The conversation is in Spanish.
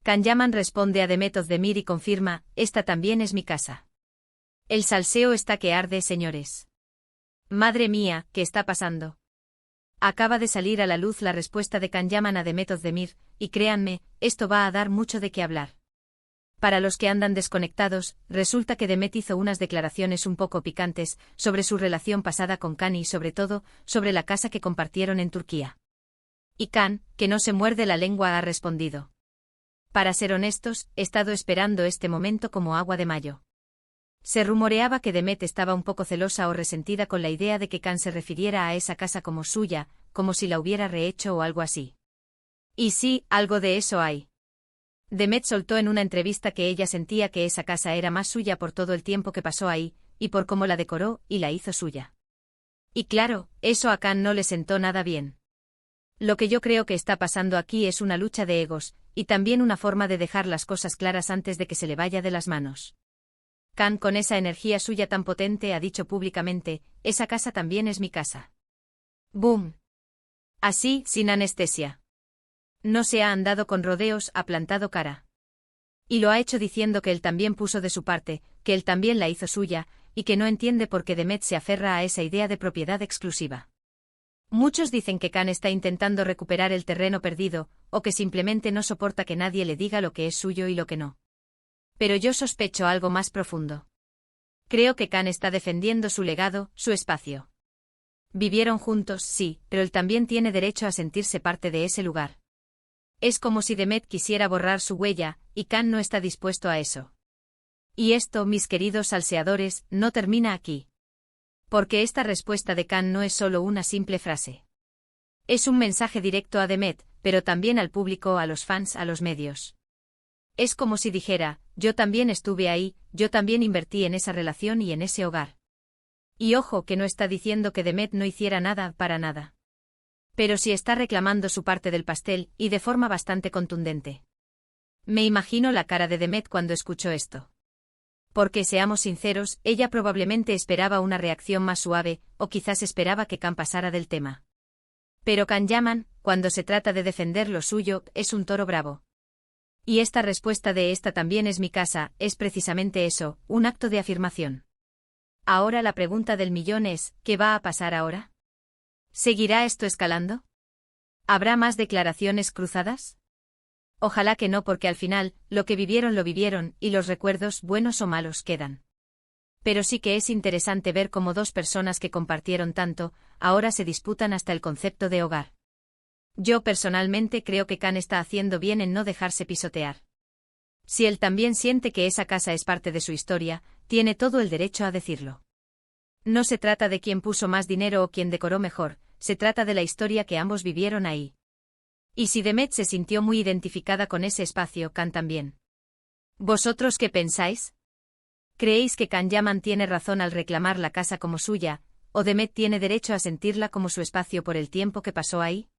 Can Yaman responde a Demet Özdemir y confirma, esta también es mi casa. El salseo está que arde, señores. Madre mía, ¿qué está pasando? Acaba de salir a la luz la respuesta de Can Yaman a Demet Özdemir, y créanme, esto va a dar mucho de qué hablar. Para los que andan desconectados, resulta que Demet hizo unas declaraciones un poco picantes sobre su relación pasada con Can y sobre todo, sobre la casa que compartieron en Turquía. Y Can, que no se muerde la lengua, ha respondido. Para ser honestos, he estado esperando este momento como agua de mayo. Se rumoreaba que Demet estaba un poco celosa o resentida con la idea de que Can se refiriera a esa casa como suya, como si la hubiera rehecho o algo así. Y sí, algo de eso hay. Demet soltó en una entrevista que ella sentía que esa casa era más suya por todo el tiempo que pasó ahí, y por cómo la decoró y la hizo suya. Y claro, eso a Can no le sentó nada bien. Lo que yo creo que está pasando aquí es una lucha de egos, y también una forma de dejar las cosas claras antes de que se le vaya de las manos. Can, con esa energía suya tan potente, ha dicho públicamente, esa casa también es mi casa. ¡Boom! Así, sin anestesia. No se ha andado con rodeos, ha plantado cara. Y lo ha hecho diciendo que él también puso de su parte, que él también la hizo suya, y que no entiende por qué Demet se aferra a esa idea de propiedad exclusiva. Muchos dicen que Can está intentando recuperar el terreno perdido, o que simplemente no soporta que nadie le diga lo que es suyo y lo que no. Pero yo sospecho algo más profundo. Creo que Can está defendiendo su legado, su espacio. Vivieron juntos, sí, pero él también tiene derecho a sentirse parte de ese lugar. Es como si Demet quisiera borrar su huella, y Can no está dispuesto a eso. Y esto, mis queridos salseadores, no termina aquí. Porque esta respuesta de Can no es solo una simple frase. Es un mensaje directo a Demet, pero también al público, a los fans, a los medios. Es como si dijera, yo también estuve ahí, yo también invertí en esa relación y en ese hogar. Y ojo que no está diciendo que Demet no hiciera nada para nada. Pero sí está reclamando su parte del pastel, y de forma bastante contundente. Me imagino la cara de Demet cuando escuchó esto. Porque seamos sinceros, ella probablemente esperaba una reacción más suave, o quizás esperaba que Can pasara del tema. Pero Can Yaman, cuando se trata de defender lo suyo, es un toro bravo. Y esta respuesta de esta también es mi casa, es precisamente eso, un acto de afirmación. Ahora la pregunta del millón es, ¿qué va a pasar ahora? ¿Seguirá esto escalando? ¿Habrá más declaraciones cruzadas? Ojalá que no, porque al final, lo que vivieron lo vivieron, y los recuerdos, buenos o malos, quedan. Pero sí que es interesante ver cómo dos personas que compartieron tanto, ahora se disputan hasta el concepto de hogar. Yo personalmente creo que Can está haciendo bien en no dejarse pisotear. Si él también siente que esa casa es parte de su historia, tiene todo el derecho a decirlo. No se trata de quién puso más dinero o quién decoró mejor, se trata de la historia que ambos vivieron ahí. Y si Demet se sintió muy identificada con ese espacio, Can también. ¿Vosotros qué pensáis? ¿Creéis que Can Yaman tiene razón al reclamar la casa como suya, o Demet tiene derecho a sentirla como su espacio por el tiempo que pasó ahí?